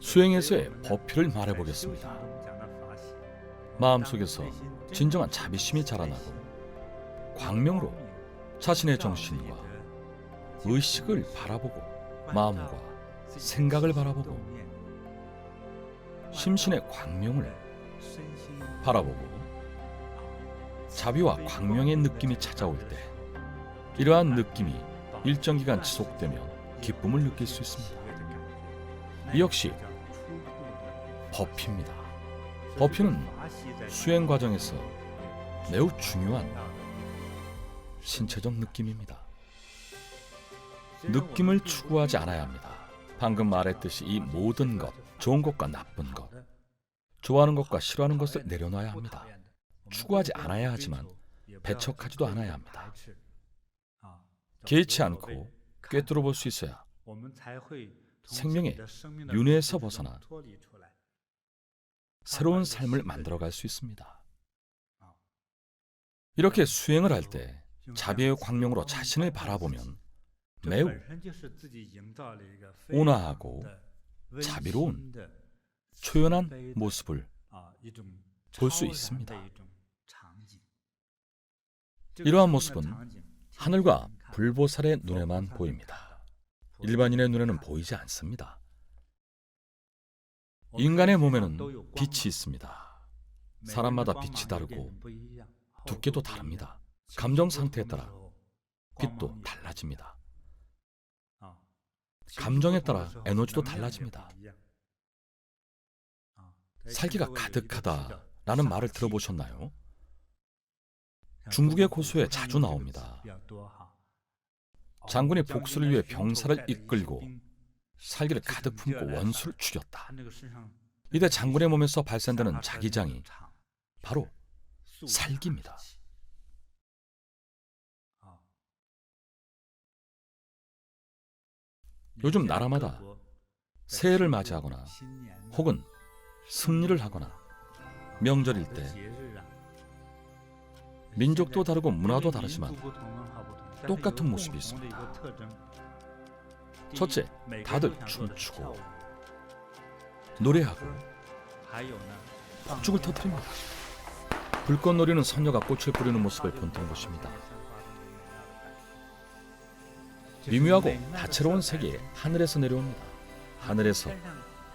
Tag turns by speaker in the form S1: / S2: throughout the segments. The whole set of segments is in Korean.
S1: 수행에서의 법피를 말해보겠습니다. 마음속에서 진정한 자비심이 자라나고 광명으로 자신의 정신과 의식을 바라보고 마음과 생각을 바라보고 심신의 광명을 바라보고 자비와 광명의 느낌이 찾아올 때 이러한 느낌이 일정 기간 지속되면 기쁨을 느낄 수 있습니다. 이 역시 법피입니다. 법피는 수행 과정에서 매우 중요한 신체적 느낌입니다. 느낌을 추구하지 않아야 합니다. 방금 말했듯이 이 모든 것, 좋은 것과 나쁜 것, 좋아하는 것과 싫어하는 것을 내려놔야 합니다. 추구하지 않아야 하지만 배척하지도 않아야 합니다. 개의치 않고 꿰뚫어 볼 수 있어야 생명의 윤회에서 벗어나 새로운 삶을 만들어갈 수 있습니다. 이렇게 수행을 할 때 자비의 광명으로 자신을 바라보면 매우 온화하고 자비로운 초연한 모습을 볼 수 있습니다. 이러한 모습은 하늘과 불보살의 눈에만 보입니다. 일반인의 눈에는 보이지 않습니다. 인간의 몸에는 빛이 있습니다. 사람마다 빛이 다르고 두께도 다릅니다. 감정 상태에 따라 빛도 달라집니다. 감정에 따라 에너지도 달라집니다. 살기가 가득하다라는 말을 들어보셨나요? 중국의 고수에 자주 나옵니다. 장군이 복수를 위해 병사를 이끌고 살기를 가득 품고 원수를 죽였다. 이때 장군의 몸에서 발산되는 자기장이 바로 살기입니다. 요즘 나라마다 새해를 맞이하거나 혹은 승리를 하거나 명절일 때 민족도 다르고 문화도 다르지만 똑같은 모습이 있습니다. 첫째, 다들 춤추고 노래하고 폭죽을 터뜨립니다. 불꽃놀이는 선녀가 꽃을 뿌리는 모습을 본뜬 것입니다. 미묘하고 다채로운 색이 하늘에서 내려옵니다. 하늘에서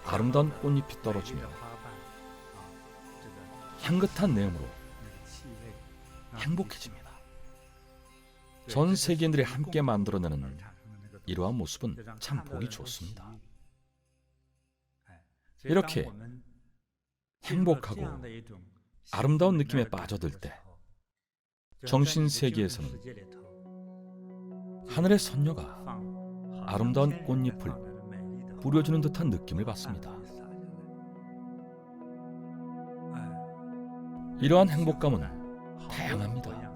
S1: 아름다운 꽃잎이 떨어지며 향긋한 내음으로 행복해집니다. 전 세계인들이 함께 만들어내는 이러한 모습은 참 보기 좋습니다. 이렇게 행복하고 아름다운 느낌에 빠져들 때 정신세계에서는 하늘의 선녀가 아름다운 꽃잎을 뿌려주는 듯한 느낌을 받습니다. 이러한 행복감은 다양합니다.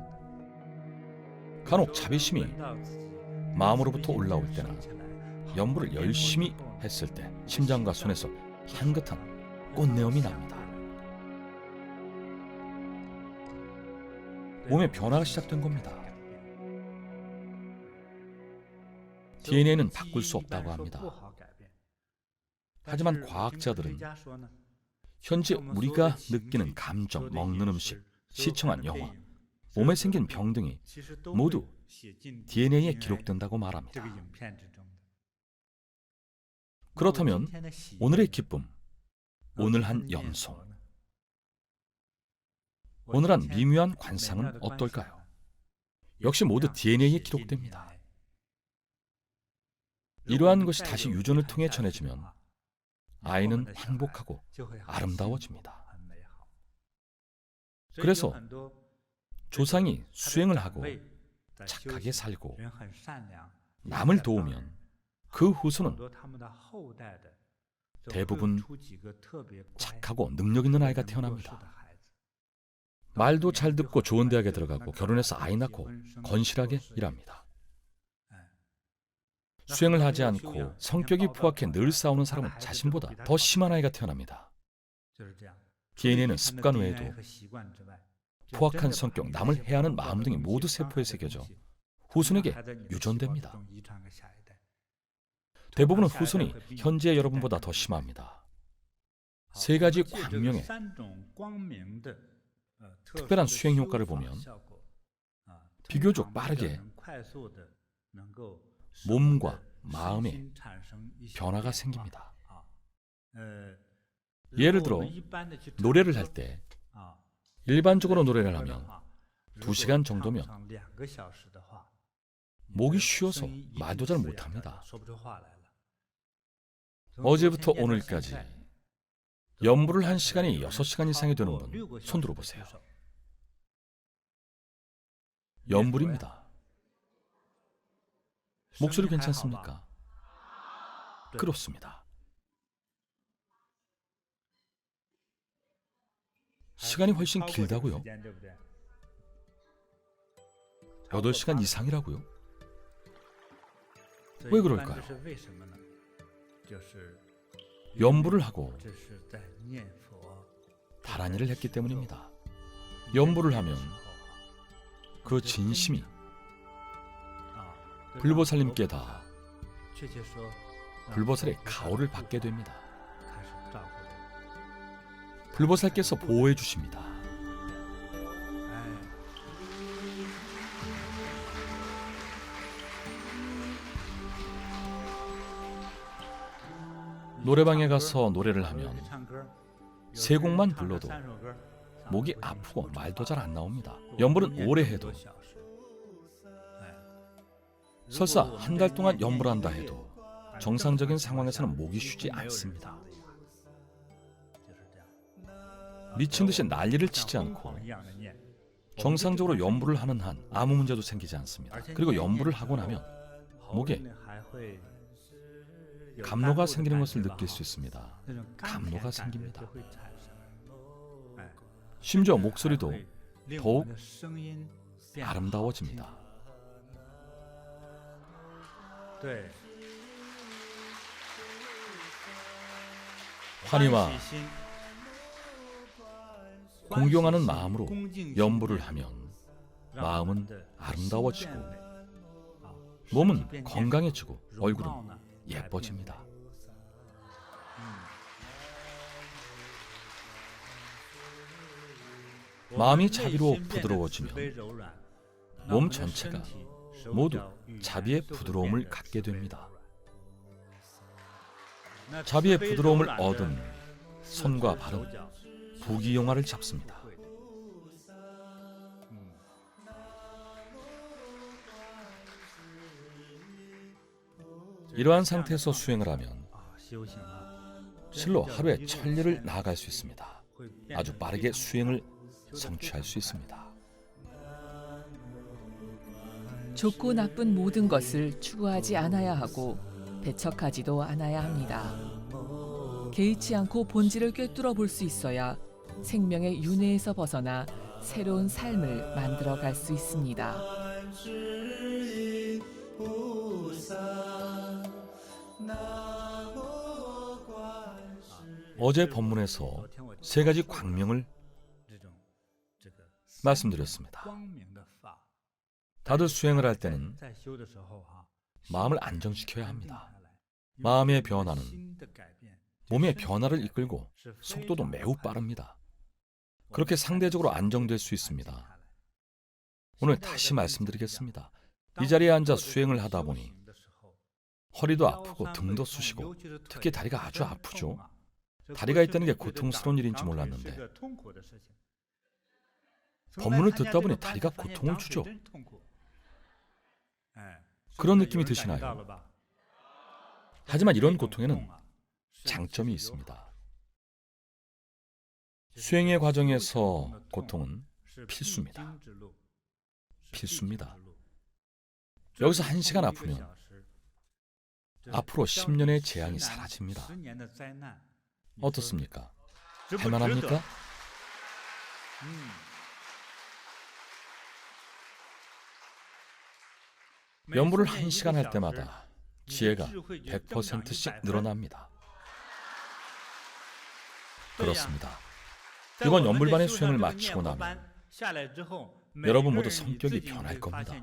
S1: 간혹 자비심이 마음으로부터 올라올 때나 연부를 열심히 했을 때 심장과 손에서 향긋한 꽃내음이 납니다. 몸의 변화가 시작된 겁니다. DNA는 바꿀 수 없다고 합니다. 하지만 과학자들은 현재 우리가 느끼는 감정, 먹는 음식, 시청한 영화, 몸에 생긴 병 등이 모두 DNA에 기록된다고 말합니다. 그렇다면 오늘의 기쁨, 오늘 한 염소, 오늘 한 미묘한 관상은 어떨까요? 역시 모두 DNA에 기록됩니다. 이러한 것이 다시 유전을 통해 전해지면 아이는 행복하고 아름다워집니다. 그래서 조상이 수행을 하고 착하게 살고 남을 도우면 그 후손은 대부분 착하고 능력 있는 아이가 태어납니다. 말도 잘 듣고 좋은 대학에 들어가고 결혼해서 아이 낳고 건실하게 일합니다. 수행을 하지 않고 성격이 포악해 늘 싸우는 사람은 자신보다 더 심한 아이가 태어납니다. DNA는 습관 외에도 포악한 성격, 남을 해하는 마음 등이 모두 세포에 새겨져 후손에게 유전됩니다. 대부분은 후손이 현재 여러분보다 더 심합니다. 세 가지 광명의 특별한 수행 효과를 보면 비교적 빠르게 몸과 마음에 변화가 생깁니다. 예를 들어 노래를 할 때 일반적으로 노래를 하면 2시간 정도면 목이 쉬어서 말도 잘 못합니다. 어제부터 오늘까지 연불을 한 시간이 6시간 이상이 되는 분 손 들어보세요. 연불입니다. 목소리 괜찮습니까? 그렇습니다. 시간이 훨씬 길다고요? 8시간 이상이라고요? 왜 그럴까요? 연불을 하고 다른 일을 했기 때문입니다. 연불을 하면 그 진심이 불보살님께 다 불보살의 가호를 받게 됩니다. 불보살께서 보호해 주십니다. 노래방에 가서 노래를 하면 3곡만 불러도 목이 아프고 말도 잘 안 나옵니다. 연불은 오래 해도 설사 한 달 동안 연불한다 해도 정상적인 상황에서는 목이 쉬지 않습니다. 미친 듯이 난리를 치지 않고 정상적으로 연불을 하는 한 아무 문제도 생기지 않습니다. 그리고 연불을 하고 나면 목에 감로가 생기는 것을 느낄 수 있습니다. 감로가 생깁니다. 심지어 목소리도 더욱 아름다워집니다. 환희와 공경하는 마음으로 연불을 하면 마음은 아름다워지고 몸은 건강해지고 얼굴은 예뻐집니다. 마음이 자비로 부드러워지면 몸 전체가 모두 자비의 부드러움을 갖게 됩니다. 자비의 부드러움을 얻은 손과 발은 부귀영화를 잡습니다. 이러한 상태에서 수행을 하면 실로 하루에 1000리를 나아갈 수 있습니다. 아주 빠르게 수행을 성취할 수 있습니다.
S2: 좋고 나쁜 모든 것을 추구하지 않아야 하고 배척하지도 않아야 합니다. 개의치 않고 본질을 꿰뚫어 볼 수 있어야 생명의 윤회에서 벗어나 새로운 삶을 만들어 갈 수 있습니다.
S1: 어제 법문에서 3가지 광명을 말씀드렸습니다. 다들 수행을 할 때는 마음을 안정시켜야 합니다. 마음의 변화는 몸의 변화를 이끌고 속도도 매우 빠릅니다. 그렇게 상대적으로 안정될 수 있습니다. 오늘 다시 말씀드리겠습니다. 이 자리에 앉아 수행을 하다 보니 허리도 아프고 등도 쑤시고 특히 다리가 아주 아프죠. 다리가 있다는 게 고통스러운 일인지 몰랐는데 법문을 듣다 보니 다리가 고통을 주죠. 그런 느낌이 드시나요? 하지만 이런 고통에는 장점이 있습니다. 수행의 과정에서 고통은 필수입니다. 필수입니다. 여기서 1시간 아프면 앞으로 10년의 재앙이 사라집니다. 어떻습니까? 할만합니까? 연불을 1시간 할 때마다 지혜가 100%씩 늘어납니다. 그렇습니다. 이번 연불반의 수행을 마치고 나면 여러분 모두 성격이 변할 겁니다.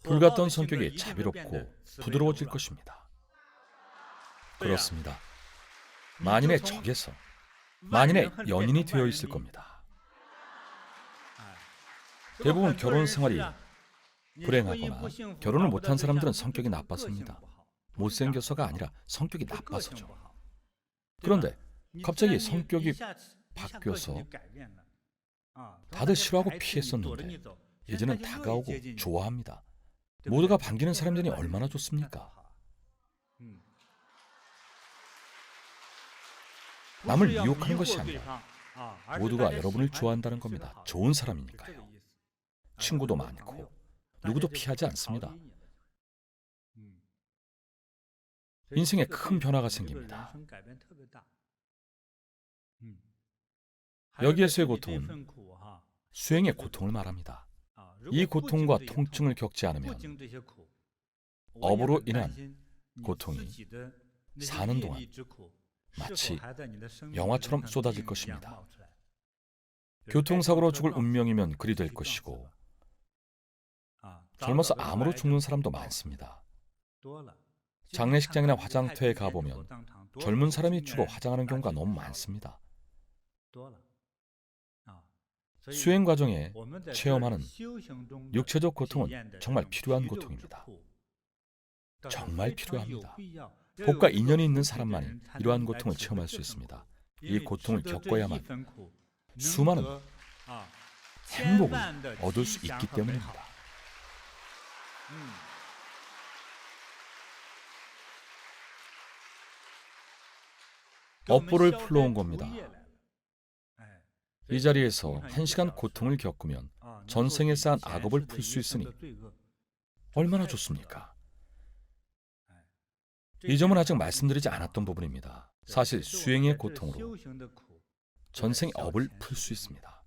S1: 불같던 성격이 자비롭고 부드러워질 것입니다. 그렇습니다. 만인의 적에서 만인의 연인이 되어 있을 겁니다. 대부분 결혼 생활이 불행하거나 결혼을 못한 사람들은 성격이 나빠서입니다. 못생겨서가 아니라 성격이 나빠서죠. 그런데 갑자기 성격이 바뀌어서 다들 싫어하고 피했었는데 이제는 다가오고 좋아합니다. 모두가 반기는 사람 되니 얼마나 좋습니까? 남을 미혹하는 것이 아니라 모두가 여러분을 좋아한다는 겁니다. 좋은 사람이니까요. 친구도 많고 누구도 피하지 않습니다. 인생에 큰 변화가 생깁니다. 여기에서의 고통은 수행의 고통을 말합니다. 이 고통과 통증을 겪지 않으면 업으로 인한 고통이 사는 동안 마치 영화처럼 쏟아질 것입니다. 교통사고로 죽을 운명이면 그리 될 것이고 젊어서 암으로 죽는 사람도 많습니다. 장례식장이나 화장터에 가보면 젊은 사람이 주로 화장하는 경우가 너무 많습니다. 수행 과정에 체험하는 육체적 고통은 정말 필요한 고통입니다. 정말 필요합니다. 복과 인연이 있는 사람만이 이러한 고통을 체험할 수 있습니다. 이 고통을 겪어야만 수많은 행복을 얻을 수 있기 때문입니다. 업보를 풀러온 겁니다. 이 자리에서 1시간 고통을 겪으면 전생에 쌓은 악업을 풀 수 있으니 얼마나 좋습니까? 이 점은 아직 말씀드리지 않았던 부분입니다. 사실 수행의 고통으로 전생의 업을 풀 수 있습니다.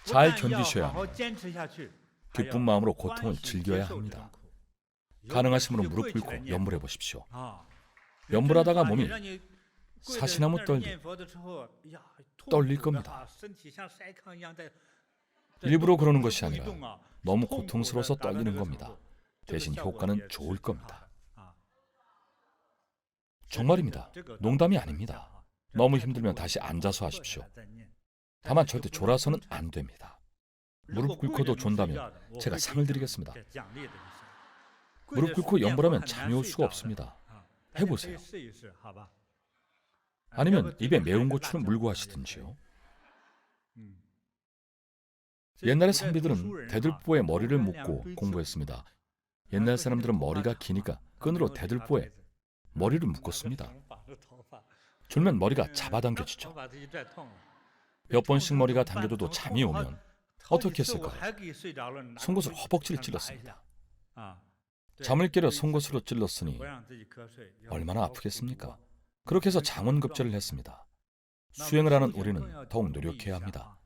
S1: 잘 견디셔야 하며 기쁜 마음으로 고통을 즐겨야 합니다. 가능하시면 무릎 꿇고 염불해 보십시오. 염불하다가 몸이 사시나무 떨듯 떨릴 겁니다. 일부러 그러는 것이 아니라 너무 고통스러워서 떨리는 겁니다. 대신 효과는 좋을 겁니다. 정말입니다. 농담이 아닙니다. 너무 힘들면 다시 앉아서 하십시오. 다만 절대 졸아서는 안 됩니다. 무릎 꿇고도 존다면 제가 상을 드리겠습니다. 무릎 꿇고 염불하면 잠이 올 수가 없습니다. 해보세요. 아니면 입에 매운 고추를 물고 하시든지요. 옛날에 선비들은 대들보에 머리를 묶고 공부했습니다. 옛날 사람들은 머리가 기니까 끈으로 대들보에 머리를 묶었습니다. 졸면 머리가 잡아당겨지죠. 몇 번씩 머리가 당겨져도 잠이 오면 어떻게 했을까요? 송곳으로 허벅지를 찔렀습니다. 잠을 깨려 송곳으로 찔렀으니 얼마나 아프겠습니까? 그렇게 해서 장원급제를 했습니다. 수행을 하는 우리는 더욱 노력해야 합니다.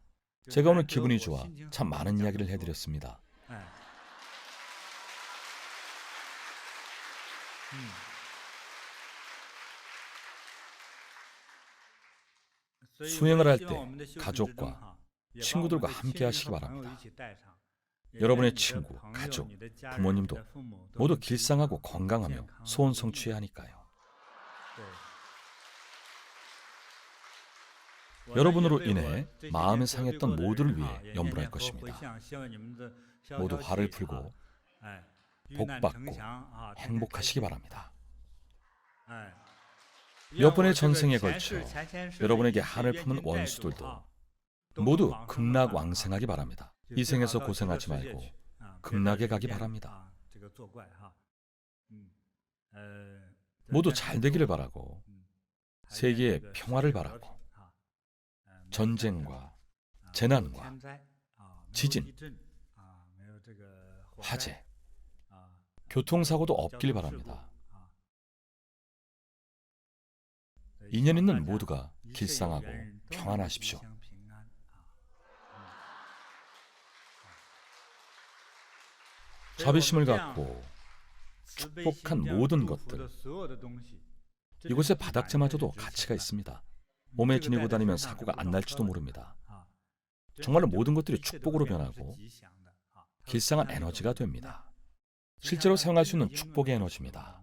S1: 제가 오늘 기분이 좋아 참 많은 이야기를 해드렸습니다. 수행을 할 때 가족과 친구들과 함께 하시기 바랍니다. 여러분의 친구, 가족, 부모님도 모두 길상하고 건강하며 소원 성취해야 하니까요. 여러분으로 인해 마음이 상했던 모두를 위해 염불할 것입니다. 모두 화를 풀고 복받고 행복하시기 바랍니다. 몇 번의 전생에 걸쳐 여러분에게 한을 품은 원수들도 모두 극락왕생하기 바랍니다. 이 생에서 고생하지 말고 극락에 가기 바랍니다. 모두 잘 되기를 바라고 세계의 평화를 바라고 전쟁과 재난과 지진, 화재, 교통사고도 없길 바랍니다. 인연 있는 모두가 길상하고 평안하십시오. 자비심을 갖고 축복한 모든 것들, 이곳의 바닥재마저도 가치가 있습니다. 몸에 지니고 다니면 사고가 안 날지도 모릅니다. 정말로 모든 것들이 축복으로 변하고 길상한 에너지가 됩니다. 실제로 사용할 수 있는 축복의 에너지입니다.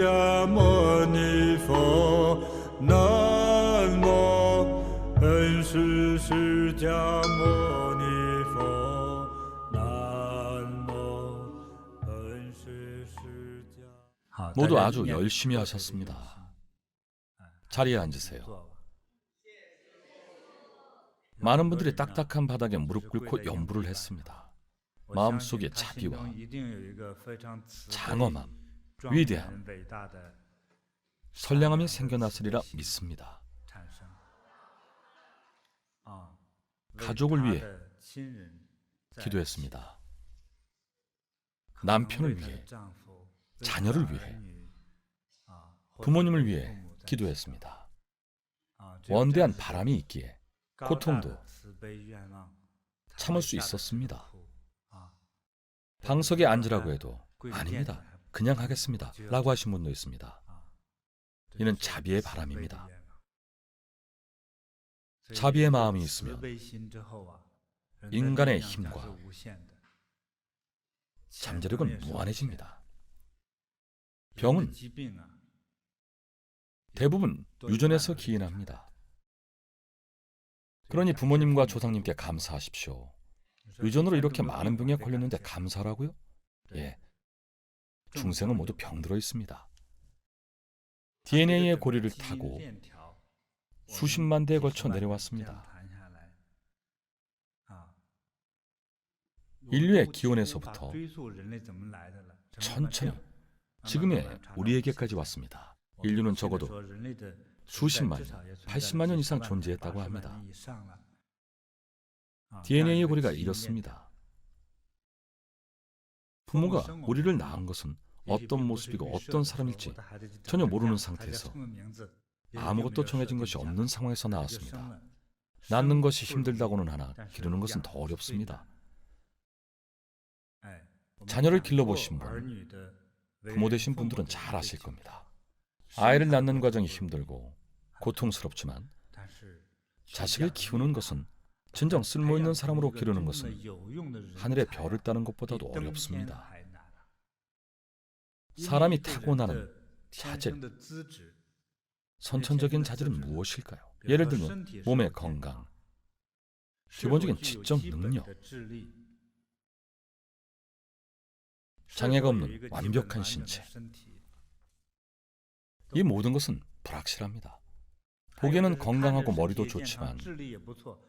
S3: 迦牟尼佛，南无本师释迦牟尼佛，南无本师释迦。
S1: 모두 아주 열심히 하셨습니다. 자리에 앉으세요. 많은 분들이 딱딱한 바닥에 무릎 꿇고 염불을 했습니다. 마음속에 자비와 장엄함, 위대함, 선량함이 생겨났으리라 믿습니다. 가족을 위해 기도했습니다. 남편을 위해, 자녀를 위해, 부모님을 위해 기도했습니다. 원대한 바람이 있기에 고통도 참을 수 있었습니다. 방석에 앉으라고 해도 아닙니다. 그냥 하겠습니다. 라고 하신 분도 있습니다. 이는 자비의 바람입니다. 자비의 마음이 있으면 인간의 힘과 잠재력은 무한해집니다. 병은 대부분 유전에서 기인합니다. 그러니 부모님과 조상님께 감사하십시오. 유전으로 이렇게 많은 병에 걸렸는데 감사라고요? 예, 중생은 모두 병들어 있습니다. DNA의 고리를 타고 수십만 대에 걸쳐 내려왔습니다. 인류의 기원에서부터 천천히 지금의 우리에게까지 왔습니다. 인류는 적어도 수십만 년, 80만 년 이상 존재했다고 합니다. DNA의 고리가 이렇습니다. 부모가 우리를 낳은 것은 어떤 모습이고 어떤 사람일지 전혀 모르는 상태에서 아무것도 정해진 것이 없는 상황에서 나왔습니다. 낳는 것이 힘들다고는 하나 기르는 것은 더 어렵습니다. 자녀를 길러보신 분, 부모 되신 분들은 잘 아실 겁니다. 아이를 낳는 과정이 힘들고 고통스럽지만 자식을 키우는 것은 진정 쓸모있는 사람으로 기르는 것은 하늘의 별을 따는 것보다도 어렵습니다. 사람이 타고나는 자질, 선천적인 자질은 무엇일까요? 예를 들면 몸의 건강, 기본적인 지적 능력, 장애가 없는 완벽한 신체. 이 모든 것은 불확실합니다. 보기에는 건강하고 머리도 좋지만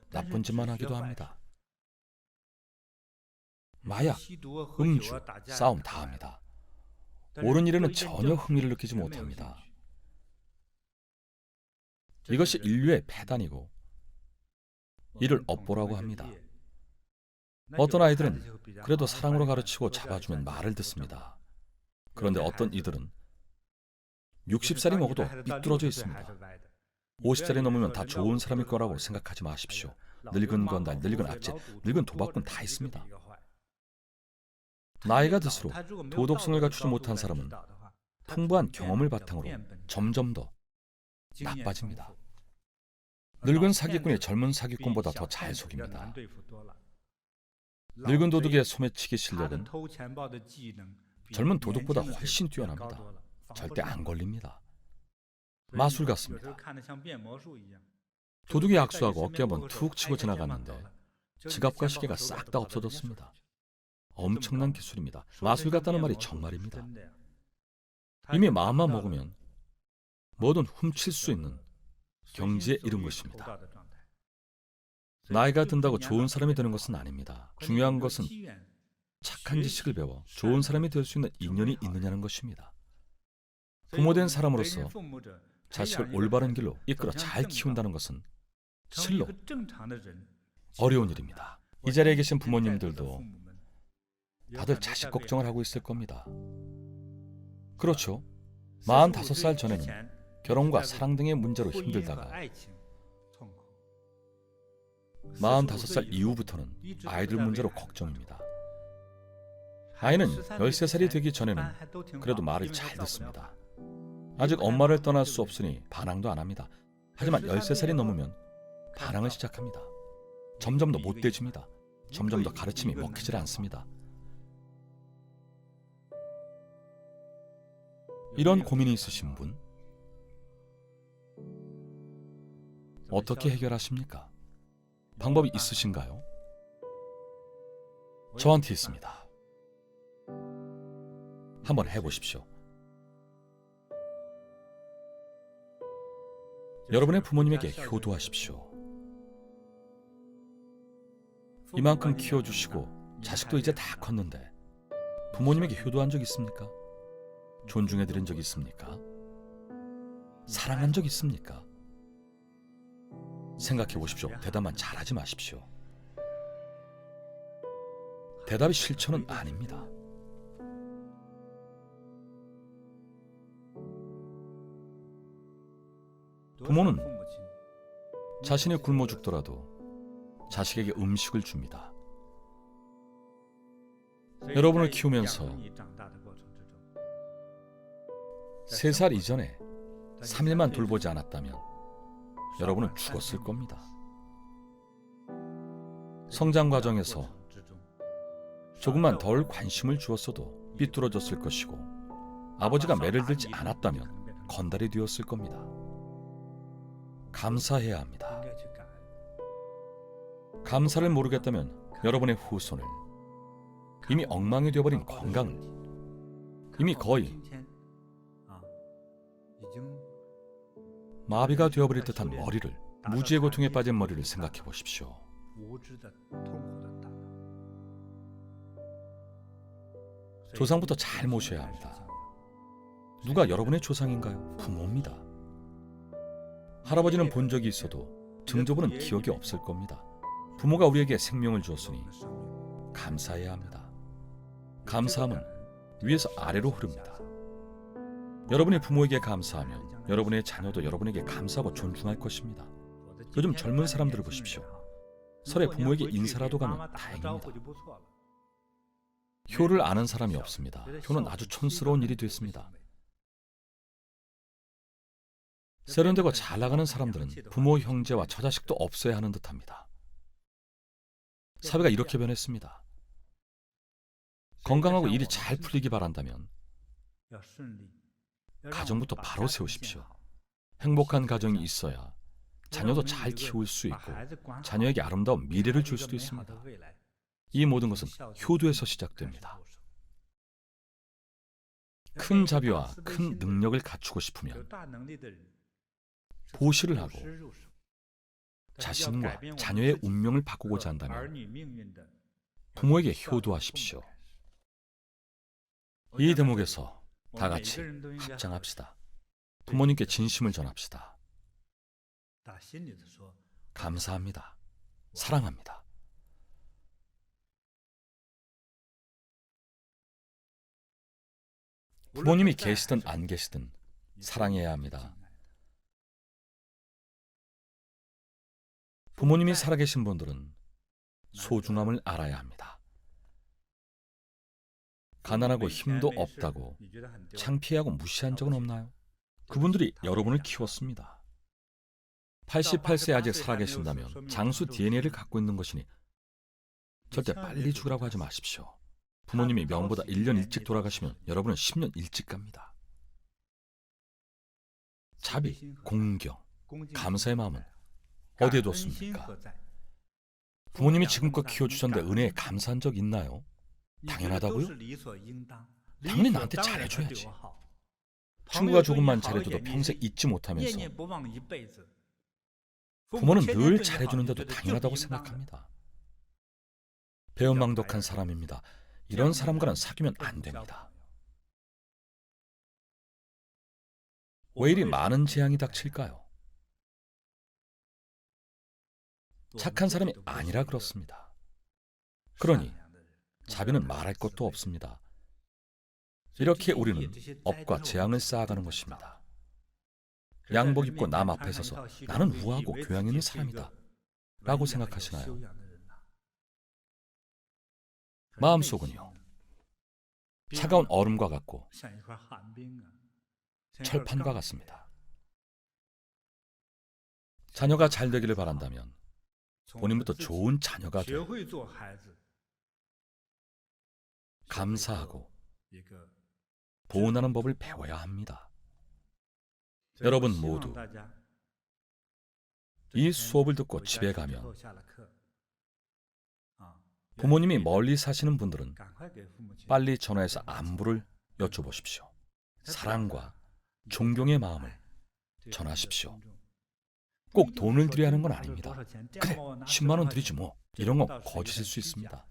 S1: 나쁜 짓만 하기도 합니다. 마약, 음주, 싸움 다 합니다. 옳은 일에는 전혀 흥미를 느끼지 못합니다. 이것이 인류의 폐단이고 이를 업보라고 합니다. 어떤 아이들은 그래도 사랑으로 가르치고 잡아주면 말을 듣습니다. 그런데 어떤 이들은 60살이 먹어도 삐뚤어져 있습니다. 50살이 넘으면 다 좋은 사람일 거라고 생각하지 마십시오. 늙은 건달, 늙은 악재, 늙은 도박꾼 다 있습니다. 나이가 들수록 도덕성을 갖추지 못한 사람은 풍부한 경험을 바탕으로 점점 더 나빠집니다. 늙은 사기꾼이 젊은 사기꾼보다 더 잘 속입니다. 늙은 도둑의 소매치기 실력은 젊은 도둑보다 훨씬 뛰어납니다. 절대 안 걸립니다. 마술 같습니다. 도둑이 악수하고 어깨 한번 툭 치고 지나갔는데 지갑과 시계가 싹 다 없어졌습니다. 엄청난 기술입니다. 마술 같다는 말이 정말입니다. 이미 마음만 먹으면 뭐든 훔칠 수 있는 경지에 이른 것입니다. 나이가 든다고 좋은 사람이 되는 것은 아닙니다. 중요한 것은 착한 지식을 배워 좋은 사람이 될 수 있는 인연이 있느냐는 것입니다. 부모된 사람으로서 자식을 올바른 길로 이끌어 잘 키운다는 것은 실로 어려운 일입니다. 이 자리에 계신 부모님들도 다들 자식 걱정을 하고 있을 겁니다. 그렇죠. 45살 전에는 결혼과 사랑 등의 문제로 힘들다가 45살 이후부터는 아이들 문제로 걱정입니다. 아이는 13살이 되기 전에는 그래도 말을 잘 듣습니다. 아직 엄마를 떠날 수 없으니 반항도 안 합니다. 하지만 13살이 넘으면 반항을 시작합니다. 점점 더 못돼집니다. 점점 더 가르침이 먹히질 않습니다. 이런 고민이 있으신 분 어떻게 해결하십니까? 방법이 있으신가요? 저한테 있습니다. 한번 해보십시오. 여러분의 부모님에게 효도하십시오. 이만큼 키워주시고 자식도 이제 다 컸는데 부모님에게 효도한 적 있습니까? 존중해드린 적 있습니까? 사랑한 적 있습니까? 생각해 보십시오. 대답만 잘하지 마십시오. 대답이 실천은 아닙니다. 부모는 자신이 굶어 죽더라도 자식에게 음식을 줍니다. 여러분을 키우면서 3살 이전에 3일만 돌보지 않았다면 여러분은 죽었을 겁니다. 성장 과정에서 조금만 덜 관심을 주었어도 삐뚤어졌을 것이고 아버지가 매를 들지 않았다면 건달이 되었을 겁니다. 감사해야 합니다. 감사를 모르겠다면 여러분의 후손을, 이미 엉망이 되어버린 건강을, 이미 거의 마비가 되어버릴 듯한 머리를, 무지의 고통에 빠진 머리를 생각해 보십시오. 조상부터 잘 모셔야 합니다. 누가 여러분의 조상인가요? 부모입니다. 할아버지는 본 적이 있어도 증조부는 기억이 없을 겁니다. 부모가 우리에게 생명을 주었으니 감사해야 합니다. 감사함은 위에서 아래로 흐릅니다. 여러분이 부모에게 감사하면 여러분의 자녀도 여러분에게 감사하고 존중할 것입니다. 요즘 젊은 사람들을 보십시오. 설에 부모에게 인사라도 가면 다행입니다. 효를 아는 사람이 없습니다. 효는 아주 촌스러운 일이 됐습니다. 세련되고 잘 나가는 사람들은 부모, 형제와 처자식도 없어야 하는 듯합니다. 사회가 이렇게 변했습니다. 건강하고 일이 잘 풀리기 바란다면 가정부터 바로 세우십시오. 행복한 가정이 있어야 자녀도 잘 키울 수 있고 자녀에게 아름다운 미래를 줄 수도 있습니다. 이 모든 것은 효도에서 시작됩니다. 큰 자비와 큰 능력을 갖추고 싶으면 보시를 하고 자신과 자녀의 운명을 바꾸고자 한다면 부모에게 효도하십시오. 이 대목에서 다 같이 합장합시다. 부모님께 진심을 전합시다. 감사합니다. 사랑합니다. 부모님이 계시든 안 계시든 사랑해야 합니다. 부모님이 살아계신 분들은 소중함을 알아야 합니다. 가난하고 힘도 없다고 창피하고 무시한 적은 없나요? 그분들이 여러분을 키웠습니다. 88세 아직 살아계신다면 장수 DNA를 갖고 있는 것이니 절대 빨리 죽으라고 하지 마십시오. 부모님이 명보다 1년 일찍 돌아가시면 여러분은 10년 일찍 갑니다. 자비, 공경, 감사의 마음은 어디에 뒀습니까? 부모님이 지금껏 키워주셨는데 은혜에 감사한 적 있나요? 당연하다고요? 당연히 나한테 잘해줘야지. 친구가 조금만 잘해줘도 평생 잊지 못하면서 부모는 늘 잘해주는데도 당연하다고 생각합니다. 배은망덕한 사람입니다. 이런 사람과는 사귀면 안 됩니다. 왜 이리 많은 재앙이 닥칠까요? 착한 사람이 아니라 그렇습니다. 그러니 자비는 말할 것도 없습니다. 이렇게 우리는 업과 재앙을 쌓아가는 것입니다. 양복 입고 남 앞에 서서 나는 우아하고 교양 있는 사람이다 라고 생각하시나요? 마음속은요, 차가운 얼음과 같고 철판과 같습니다. 자녀가 잘 되기를 바란다면 본인부터 좋은 자녀가 되어 감사하고 보온하는 법을 배워야 합니다. 여러분 모두 이 수업을 듣고 집에 가면 부모님이 멀리 사시는 분들은 빨리 전화해서 안부를 여쭤보십시오. 사랑과 존경의 마음을 전하십시오. 꼭 돈을 드려야 하는 건 아닙니다. 그래, 10만 원 드리지 뭐. 이런 건 거짓일 수 있습니다.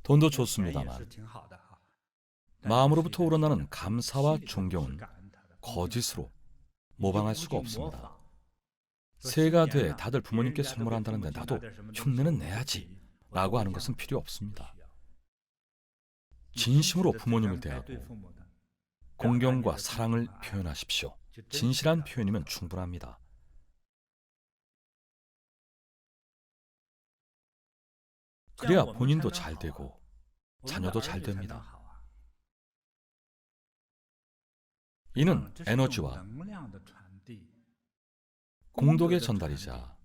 S1: 돈도 좋습니다만 마음으로부터 우러나는 감사와 존경은 거짓으로 모방할 수가 없습니다. 새해가 돼 다들 부모님께 선물한다는데 나도 흉내는 내야지 라고 하는 것은 필요 없습니다. 진심으로 부모님을 대하고 공경과 사랑을 표현하십시오. 진실한 표현이면 충분합니다. 그래야 본인도 잘 되고 자녀도 잘 됩니다. 이는 에너지와 공덕의 전달이자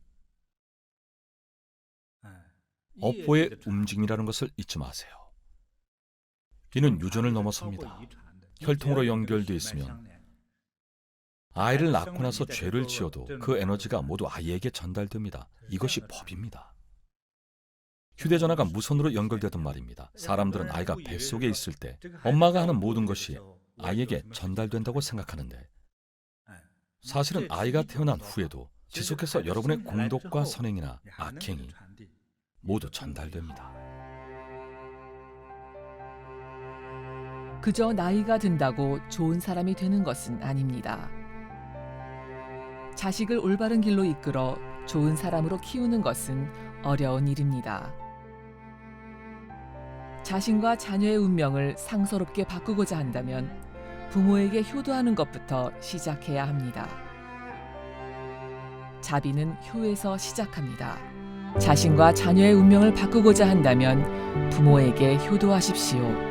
S1: 업보의 움직임이라는 것을 잊지 마세요. 이는 유전을 넘어섭니다. 혈통으로 연결되어 있으면 아이를 낳고 나서 죄를 지어도 그 에너지가 모두 아이에게 전달됩니다. 이것이 법입니다. 휴대전화가 무선으로 연결되던 말입니다. 사람들은 아이가 뱃속에 있을 때 엄마가 하는 모든 것이 아이에게 전달된다고 생각하는데 사실은 아이가 태어난 후에도 지속해서 여러분의 공덕과 선행이나 악행이 모두 전달됩니다.
S2: 그저 나이가 든다고 좋은 사람이 되는 것은 아닙니다. 자식을 올바른 길로 이끌어 좋은 사람으로 키우는 것은 어려운 일입니다. 자신과 자녀의 운명을 상서롭게 바꾸고자 한다면 부모에게 효도하는 것부터 시작해야 합니다. 자비는 효에서 시작합니다. 자신과 자녀의 운명을 바꾸고자 한다면 부모에게 효도하십시오.